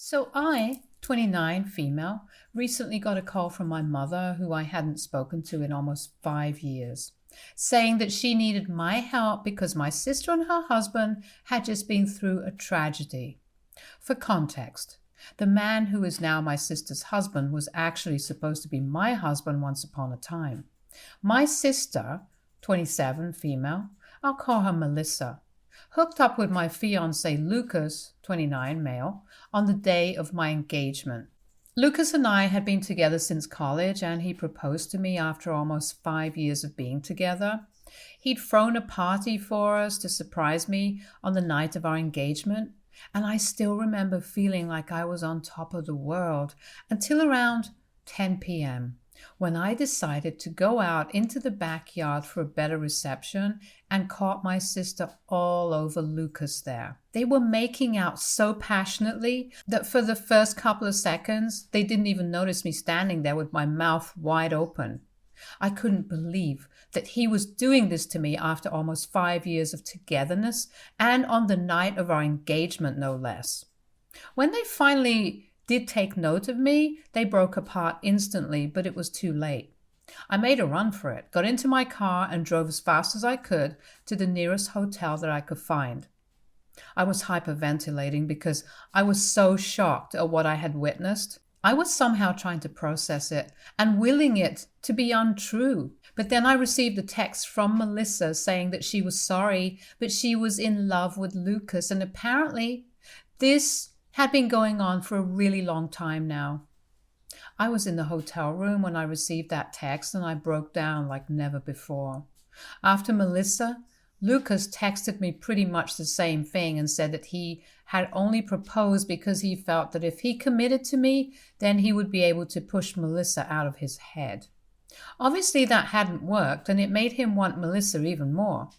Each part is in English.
So I, 29, female, recently got a call from my mother, who I hadn't spoken to in almost 5 years, saying that she needed my help because my sister and her husband had just been through a tragedy. For context, the man who is now my sister's husband was actually supposed to be my husband once upon a time. My sister, 27, female, I'll call her Melissa, hooked up with my fiance Lucas, 29, male, on the day of my engagement. Lucas and I had been together since college, and he proposed to me after almost 5 years of being together. He'd thrown a party for us to surprise me on the night of our engagement, and I still remember feeling like I was on top of the world until around 10 p.m. when I decided to go out into the backyard for a better reception and caught my sister all over Lucas there. They were making out so passionately that for the first couple of seconds, they didn't even notice me standing there with my mouth wide open. I couldn't believe that he was doing this to me after almost 5 years of togetherness and on the night of our engagement, no less. When they finally did take note of me, they broke apart instantly, but it was too late. I made a run for it, got into my car, and drove as fast as I could to the nearest hotel that I could find. I was hyperventilating because I was so shocked at what I had witnessed. I was somehow trying to process it and willing it to be untrue. But then I received a text from Melissa saying that she was sorry, but she was in love with Lucas, and apparently this had been going on for a really long time now. I was in the hotel room when I received that text, and I broke down like never before. After Melissa, Lucas texted me pretty much the same thing and said that he had only proposed because he felt that if he committed to me, then he would be able to push Melissa out of his head. Obviously that hadn't worked, and it made him want Melissa even more.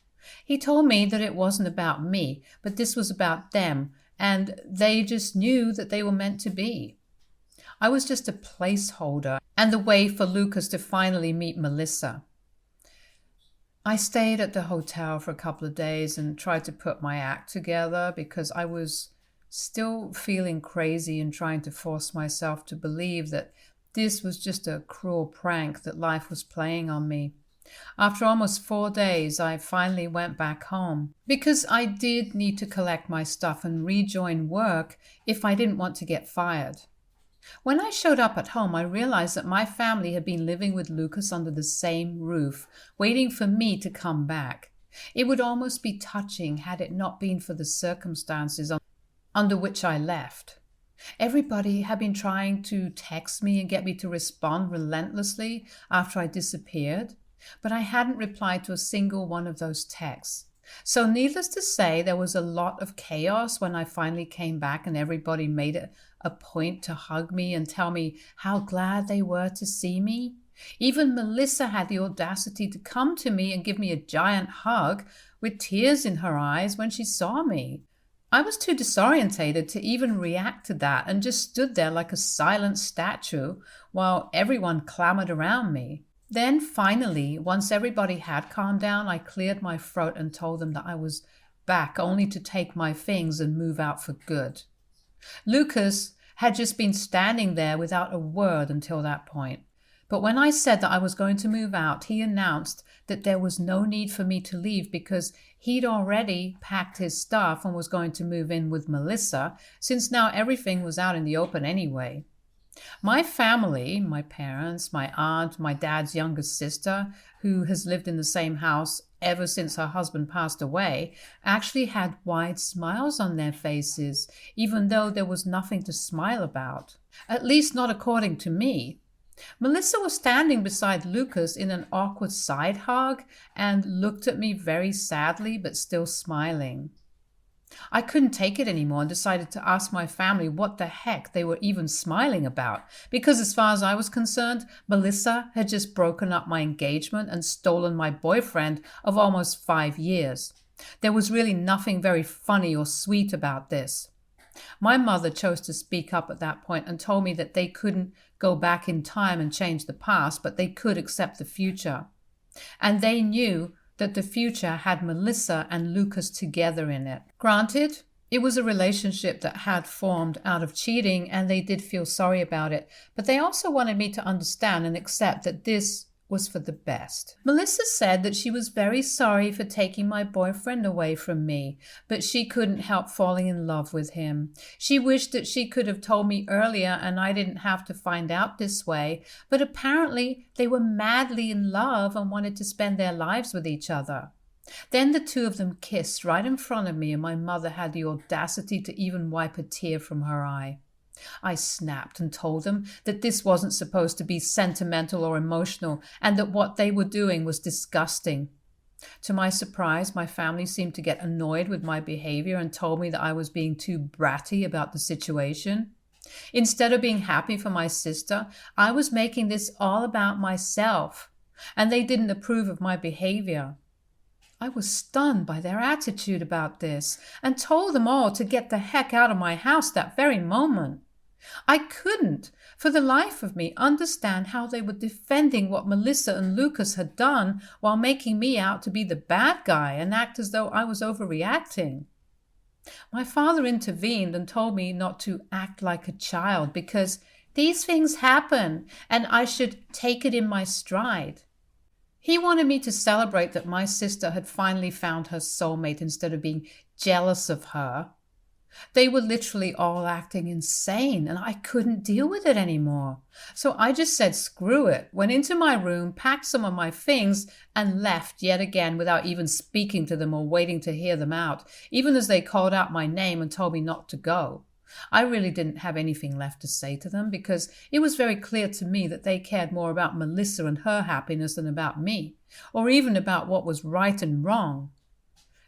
He told me that it wasn't about me, but this was about them, and they just knew that they were meant to be. I was just a placeholder and the way for Lucas to finally meet Melissa. I stayed at the hotel for a couple of days and tried to put my act together because I was still feeling crazy and trying to force myself to believe that this was just a cruel prank that life was playing on me. After almost 4 days, I finally went back home because I did need to collect my stuff and rejoin work if I didn't want to get fired. When I showed up at home, I realized that my family had been living with Lucas under the same roof, waiting for me to come back. It would almost be touching had it not been for the circumstances under which I left. Everybody had been trying to text me and get me to respond relentlessly after I disappeared, but I hadn't replied to a single one of those texts. So needless to say, there was a lot of chaos when I finally came back, and everybody made it a point to hug me and tell me how glad they were to see me. Even Melissa had the audacity to come to me and give me a giant hug with tears in her eyes when she saw me. I was too disorientated to even react to that and just stood there like a silent statue while everyone clamored around me. Then finally, once everybody had calmed down, I cleared my throat and told them that I was back only to take my things and move out for good. Lucas had just been standing there without a word until that point. But when I said that I was going to move out, he announced that there was no need for me to leave because he'd already packed his stuff and was going to move in with Melissa, since now everything was out in the open anyway. My family, my parents, my aunt, my dad's youngest sister, who has lived in the same house ever since her husband passed away, actually had wide smiles on their faces, even though there was nothing to smile about. At least not according to me. Melissa was standing beside Lucas in an awkward side hug and looked at me very sadly but still smiling. I couldn't take it anymore and decided to ask my family what the heck they were even smiling about, because as far as I was concerned, Melissa had just broken up my engagement and stolen my boyfriend of almost 5 years. There was really nothing very funny or sweet about this. My mother chose to speak up at that point and told me that they couldn't go back in time and change the past, but they could accept the future. And they knew that the future had Melissa and Lucas together in it. Granted, It was a relationship that had formed out of cheating, and they did feel sorry about it, but they also wanted me to understand and accept that this was for the best. Melissa said that she was very sorry for taking my boyfriend away from me, but she couldn't help falling in love with him. She wished that she could have told me earlier and I didn't have to find out this way, but apparently they were madly in love and wanted to spend their lives with each other. Then the two of them kissed right in front of me, and my mother had the audacity to even wipe a tear from her eye. I snapped and told them that this wasn't supposed to be sentimental or emotional, and that what they were doing was disgusting. To my surprise, my family seemed to get annoyed with my behavior and told me that I was being too bratty about the situation. Instead of being happy for my sister, I was making this all about myself, and they didn't approve of my behavior. I was stunned by their attitude about this and told them all to get the heck out of my house that very moment. I couldn't, for the life of me, understand how they were defending what Melissa and Lucas had done while making me out to be the bad guy and act as though I was overreacting. My father intervened and told me not to act like a child because these things happen and I should take it in my stride. He wanted me to celebrate that my sister had finally found her soulmate instead of being jealous of her. They were literally all acting insane, and I couldn't deal with it anymore. So I just said screw it, went into my room, packed some of my things, and left yet again without even speaking to them or waiting to hear them out, even as they called out my name and told me not to go. I really didn't have anything left to say to them because it was very clear to me that they cared more about Melissa and her happiness than about me, or even about what was right and wrong.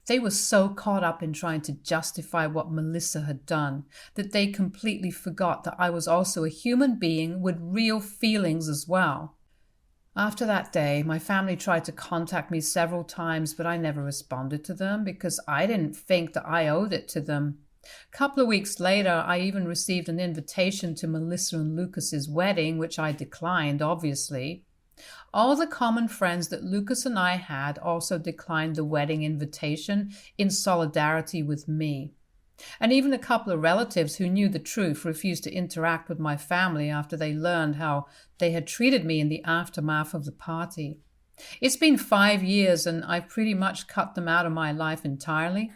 They were so caught up in trying to justify what Melissa had done that they completely forgot that I was also a human being with real feelings as well. After that day, my family tried to contact me several times, but I never responded to them because I didn't think that I owed it to them. A couple of weeks later, I even received an invitation to Melissa and Lucas's wedding, which I declined, obviously. All the common friends that Lucas and I had also declined the wedding invitation in solidarity with me. And even a couple of relatives who knew the truth refused to interact with my family after they learned how they had treated me in the aftermath of the party. It's been 5 years and I've pretty much cut them out of my life entirely.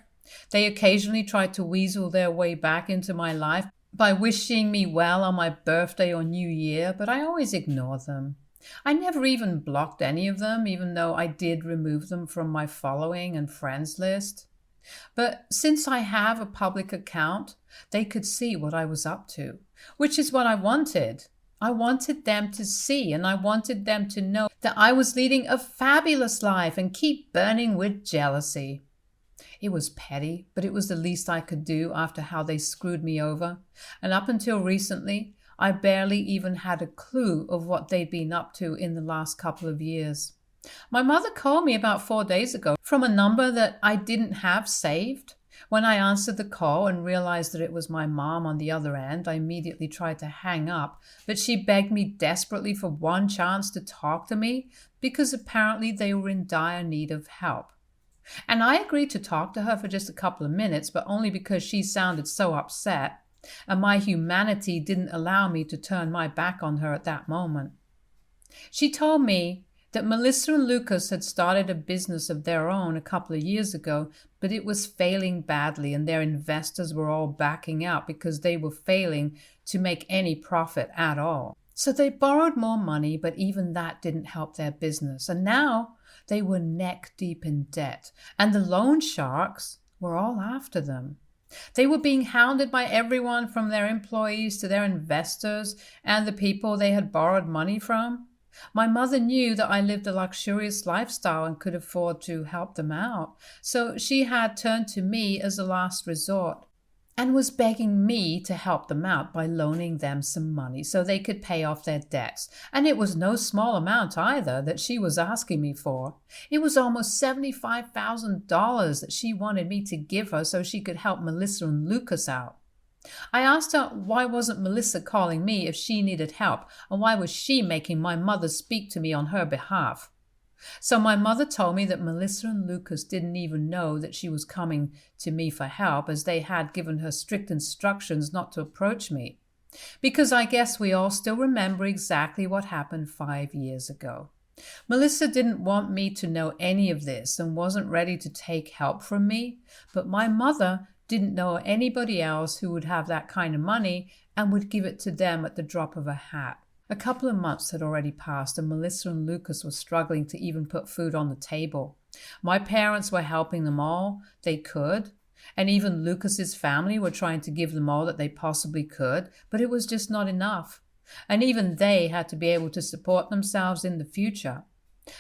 They occasionally tried to weasel their way back into my life by wishing me well on my birthday or New Year, but I always ignore them. I never even blocked any of them, even though I did remove them from my following and friends list. But since I have a public account, they could see what I was up to, which is what I wanted. I wanted them to see, and I wanted them to know that I was leading a fabulous life and keep burning with jealousy. It was petty, but it was the least I could do after how they screwed me over. And up until recently, I barely even had a clue of what they'd been up to in the last couple of years. My mother called me about 4 days ago from a number that I didn't have saved. When I answered the call and realized that it was my mom on the other end, I immediately tried to hang up, but she begged me desperately for one chance to talk to me because apparently they were in dire need of help. And I agreed to talk to her for just a couple of minutes, but only because she sounded so upset, and my humanity didn't allow me to turn my back on her at that moment. She told me that Melissa and Lucas had started a business of their own a couple of years ago, but it was failing badly, and their investors were all backing out because they were failing to make any profit at all. So they borrowed more money, but even that didn't help their business, and now they were neck deep in debt, and the loan sharks were all after them. They were being hounded by everyone from their employees to their investors and the people they had borrowed money from. My mother knew that I lived a luxurious lifestyle and could afford to help them out, so she had turned to me as a last resort and was begging me to help them out by loaning them some money so they could pay off their debts. And it was no small amount either that she was asking me for. It was almost $75,000 that she wanted me to give her so she could help Melissa and Lucas out. I asked her why wasn't Melissa calling me if she needed help, and why was she making my mother speak to me on her behalf? So my mother told me that Melissa and Lucas didn't even know that she was coming to me for help, as they had given her strict instructions not to approach me. Because I guess we all still remember exactly what happened 5 years ago. Melissa didn't want me to know any of this and wasn't ready to take help from me, but my mother didn't know anybody else who would have that kind of money and would give it to them at the drop of a hat. A couple of months had already passed and Melissa and Lucas were struggling to even put food on the table. My parents were helping them all they could, and even Lucas's family were trying to give them all that they possibly could, but it was just not enough. And even they had to be able to support themselves in the future.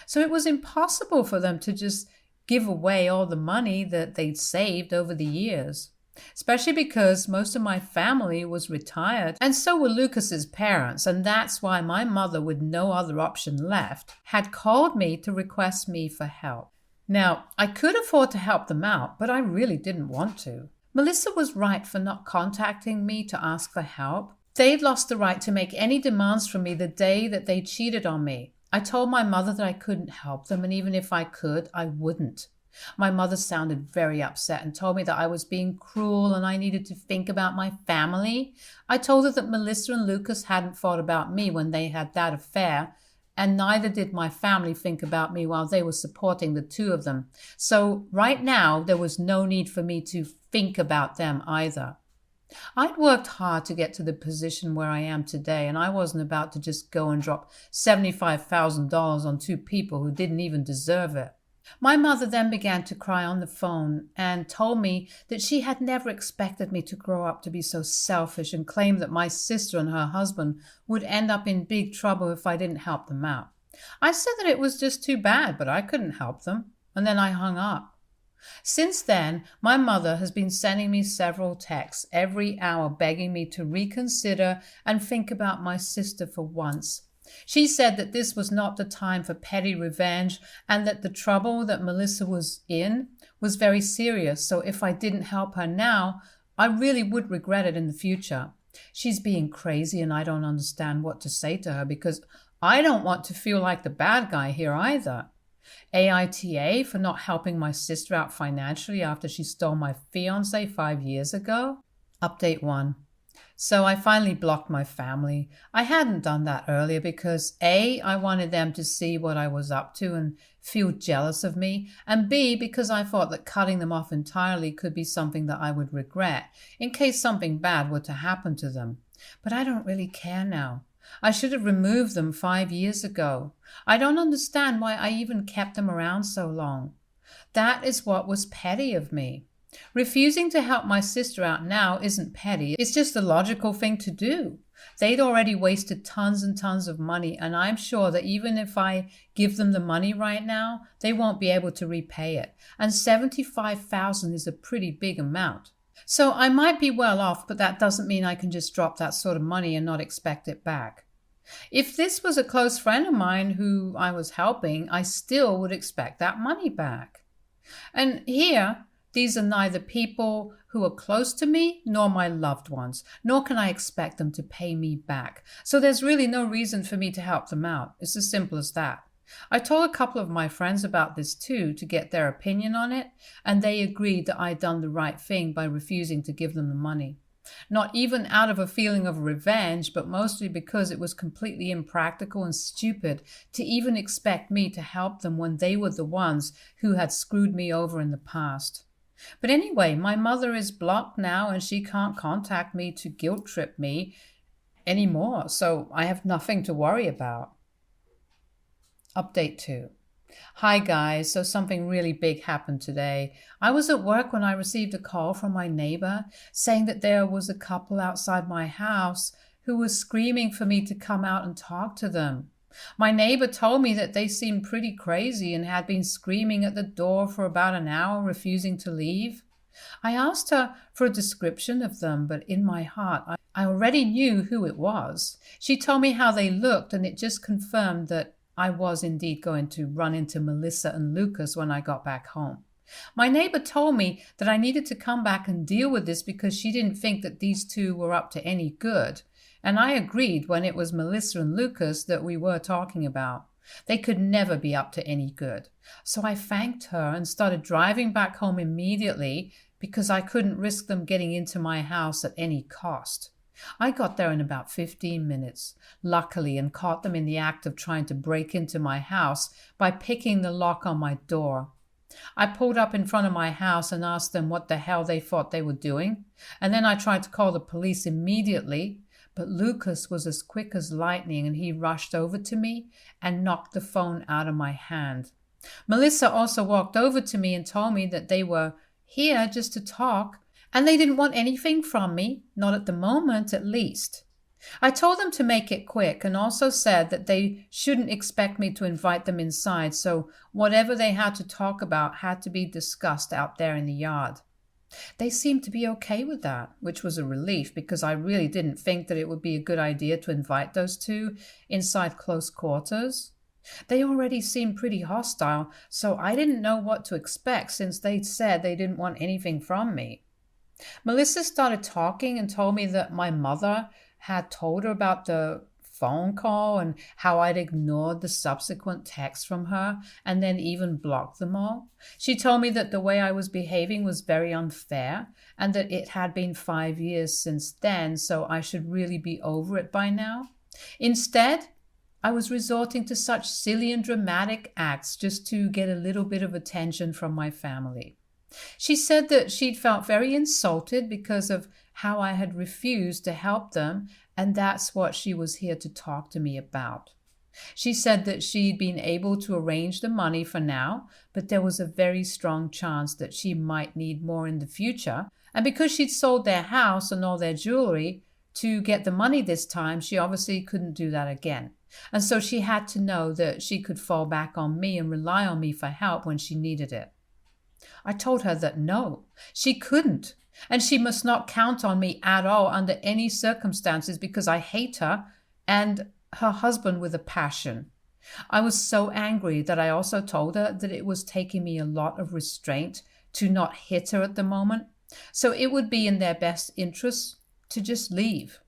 So it was impossible for them to just give away all the money that they'd saved over the years, especially because most of my family was retired, and so were Lucas's parents, and that's why my mother, with no other option left, had called me to request me for help. Now, I could afford to help them out, but I really didn't want to. Melissa was right for not contacting me to ask for help. They'd lost the right to make any demands from me the day that they cheated on me. I told my mother that I couldn't help them, and even if I could, I wouldn't. My mother sounded very upset and told me that I was being cruel and I needed to think about my family. I told her that Melissa and Lucas hadn't thought about me when they had that affair, and neither did my family think about me while they were supporting the two of them. So right now, there was no need for me to think about them either. I'd worked hard to get to the position where I am today, and I wasn't about to just go and drop $75,000 on two people who didn't even deserve it. My mother then began to cry on the phone and told me that she had never expected me to grow up to be so selfish, and claimed that my sister and her husband would end up in big trouble if I didn't help them out. I said that it was just too bad, but I couldn't help them, and then I hung up. Since then, my mother has been sending me several texts every hour begging me to reconsider and think about my sister for once. She said that this was not the time for petty revenge and that the trouble that Melissa was in was very serious, so if I didn't help her now, I really would regret it in the future. She's being crazy and I don't understand what to say to her because I don't want to feel like the bad guy here either. AITA for not helping my sister out financially after she stole my fiance 5 years ago. Update 1. So I finally blocked my family. I hadn't done that earlier because A, I wanted them to see what I was up to and feel jealous of me, and B, because I thought that cutting them off entirely could be something that I would regret in case something bad were to happen to them. But I don't really care now. I should have removed them 5 years ago. I don't understand why I even kept them around so long. That is what was petty of me. Refusing to help my sister out now isn't petty. It's just the logical thing to do. They'd already wasted tons and tons of money, and I'm sure that even if I give them the money right now, they won't be able to repay it. And $75,000 is a pretty big amount. So I might be well off, but that doesn't mean I can just drop that sort of money and not expect it back. If this was a close friend of mine who I was helping, I still would expect that money back. And here, these are neither people who are close to me nor my loved ones, nor can I expect them to pay me back. So there's really no reason for me to help them out. It's as simple as that. I told a couple of my friends about this too to get their opinion on it, and they agreed that I'd done the right thing by refusing to give them the money. Not even out of a feeling of revenge, but mostly because it was completely impractical and stupid to even expect me to help them when they were the ones who had screwed me over in the past. But anyway, my mother is blocked now and she can't contact me to guilt trip me anymore, so I have nothing to worry about. Update 2. Hi guys, so something really big happened today. I was at work when I received a call from my neighbor saying that there was a couple outside my house who was screaming for me to come out and talk to them. My neighbor told me that they seemed pretty crazy and had been screaming at the door for about an hour, refusing to leave. I asked her for a description of them, but in my heart, I already knew who it was. She told me how they looked, and it just confirmed that I was indeed going to run into Melissa and Lucas when I got back home. My neighbor told me that I needed to come back and deal with this because she didn't think that these two were up to any good. And I agreed when it was Melissa and Lucas that we were talking about. They could never be up to any good. So I thanked her and started driving back home immediately because I couldn't risk them getting into my house at any cost. I got there in about 15 minutes, luckily, and caught them in the act of trying to break into my house by picking the lock on my door. I pulled up in front of my house and asked them what the hell they thought they were doing, and then I tried to call the police immediately, but Lucas was as quick as lightning and he rushed over to me and knocked the phone out of my hand. Melissa also walked over to me and told me that they were here just to talk, and they didn't want anything from me, not at the moment at least. I told them to make it quick and also said that they shouldn't expect me to invite them inside, so whatever they had to talk about had to be discussed out there in the yard. They seemed to be okay with that, which was a relief because I really didn't think that it would be a good idea to invite those two inside close quarters. They already seemed pretty hostile, so I didn't know what to expect since they'd said they didn't want anything from me. Melissa started talking and told me that my mother had told her about the phone call and how I'd ignored the subsequent texts from her and then even blocked them all. She told me that the way I was behaving was very unfair and that it had been 5 years since then, so I should really be over it by now. Instead, I was resorting to such silly and dramatic acts just to get a little bit of attention from my family. She said that she'd felt very insulted because of how I had refused to help them, and that's what she was here to talk to me about. She said that she'd been able to arrange the money for now, but there was a very strong chance that she might need more in the future, and because she'd sold their house and all their jewelry to get the money this time, she obviously couldn't do that again. And so she had to know that she could fall back on me and rely on me for help when she needed it. I told her that no, she couldn't, and she must not count on me at all under any circumstances because I hate her and her husband with a passion. I was so angry that I also told her that it was taking me a lot of restraint to not hit her at the moment, so it would be in their best interests to just leave.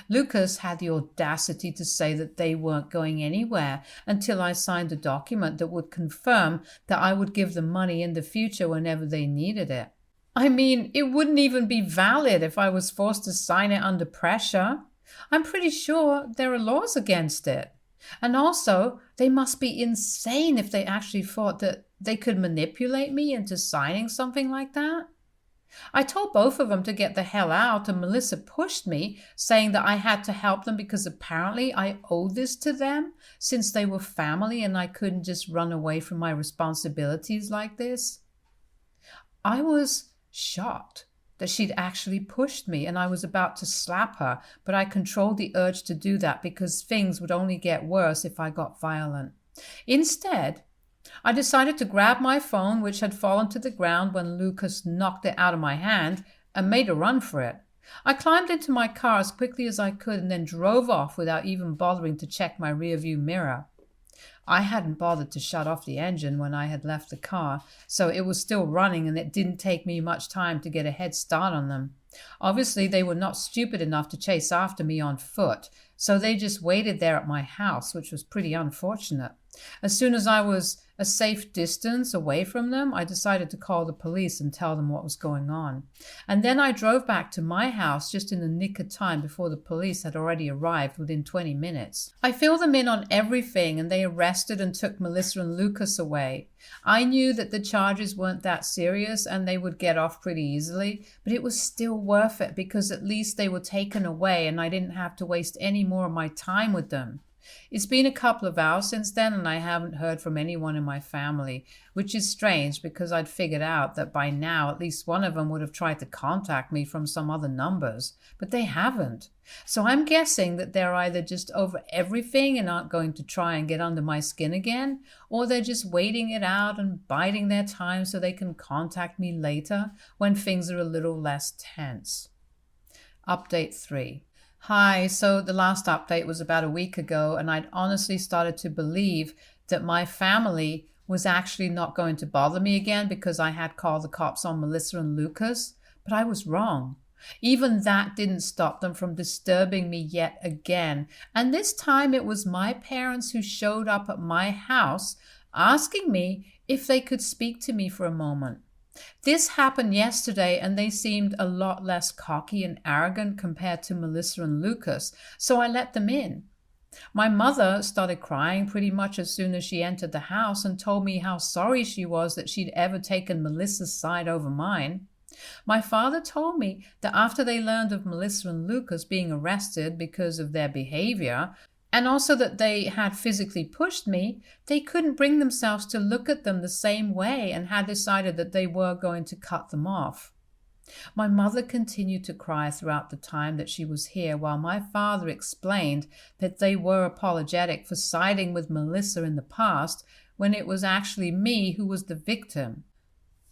Lucas had the audacity to say that they weren't going anywhere until I signed a document that would confirm that I would give them money in the future whenever they needed it. I mean, it wouldn't even be valid if I was forced to sign it under pressure. I'm pretty sure there are laws against it. And also, they must be insane if they actually thought that they could manipulate me into signing something like that. I told both of them to get the hell out, and Melissa pushed me, saying that I had to help them because apparently I owed this to them since they were family and I couldn't just run away from my responsibilities like this. I was shocked that she'd actually pushed me, and I was about to slap her, but I controlled the urge to do that because things would only get worse if I got violent. Instead, I decided to grab my phone, which had fallen to the ground when Lucas knocked it out of my hand, and made a run for it. I climbed into my car as quickly as I could and then drove off without even bothering to check my rearview mirror. I hadn't bothered to shut off the engine when I had left the car, so it was still running and it didn't take me much time to get a head start on them. Obviously, they were not stupid enough to chase after me on foot, so they just waited there at my house, which was pretty unfortunate. As soon as I was a safe distance away from them, I decided to call the police and tell them what was going on. And then I drove back to my house just in the nick of time before the police had already arrived within 20 minutes. I filled them in on everything and they arrested and took Melissa and Lucas away. I knew that the charges weren't that serious and they would get off pretty easily, but it was still worth it because at least they were taken away and I didn't have to waste any more of my time with them. It's been a couple of hours since then and I haven't heard from anyone in my family, which is strange because I'd figured out that by now at least one of them would have tried to contact me from some other numbers, but they haven't. So I'm guessing that they're either just over everything and aren't going to try and get under my skin again, or they're just waiting it out and biding their time so they can contact me later when things are a little less tense. Update 3. Hi, so the last update was about a week ago and I'd honestly started to believe that my family was actually not going to bother me again because I had called the cops on Melissa and Lucas, but I was wrong. Even that didn't stop them from disturbing me yet again, and this time it was my parents who showed up at my house asking me if they could speak to me for a moment. This happened yesterday, and they seemed a lot less cocky and arrogant compared to Melissa and Lucas, so I let them in. My mother started crying pretty much as soon as she entered the house and told me how sorry she was that she'd ever taken Melissa's side over mine. My father told me that after they learned of Melissa and Lucas being arrested because of their behavior, and also that they had physically pushed me, they couldn't bring themselves to look at them the same way and had decided that they were going to cut them off. My mother continued to cry throughout the time that she was here, while my father explained that they were apologetic for siding with Melissa in the past when it was actually me who was the victim.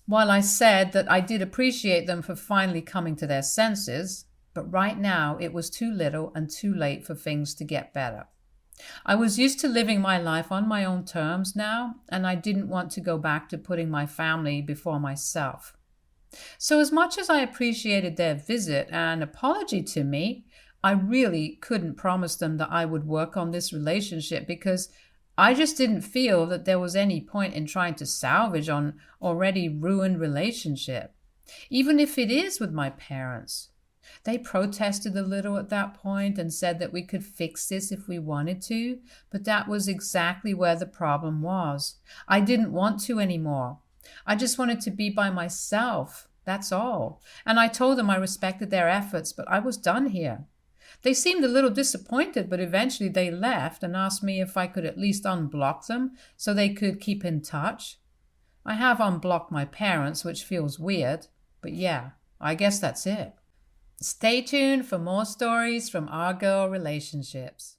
While I said that I did appreciate them for finally coming to their senses, but right now it was too little and too late for things to get better. I was used to living my life on my own terms now, and I didn't want to go back to putting my family before myself. So as much as I appreciated their visit and apology to me, I really couldn't promise them that I would work on this relationship because I just didn't feel that there was any point in trying to salvage an already ruined relationship, even if it is with my parents. They protested a little at that point and said that we could fix this if we wanted to, but that was exactly where the problem was. I didn't want to anymore. I just wanted to be by myself, that's all. And I told them I respected their efforts, but I was done here. They seemed a little disappointed, but eventually they left and asked me if I could at least unblock them so they could keep in touch. I have unblocked my parents, which feels weird, but yeah, I guess that's it. Stay tuned for more stories from our girl relationships.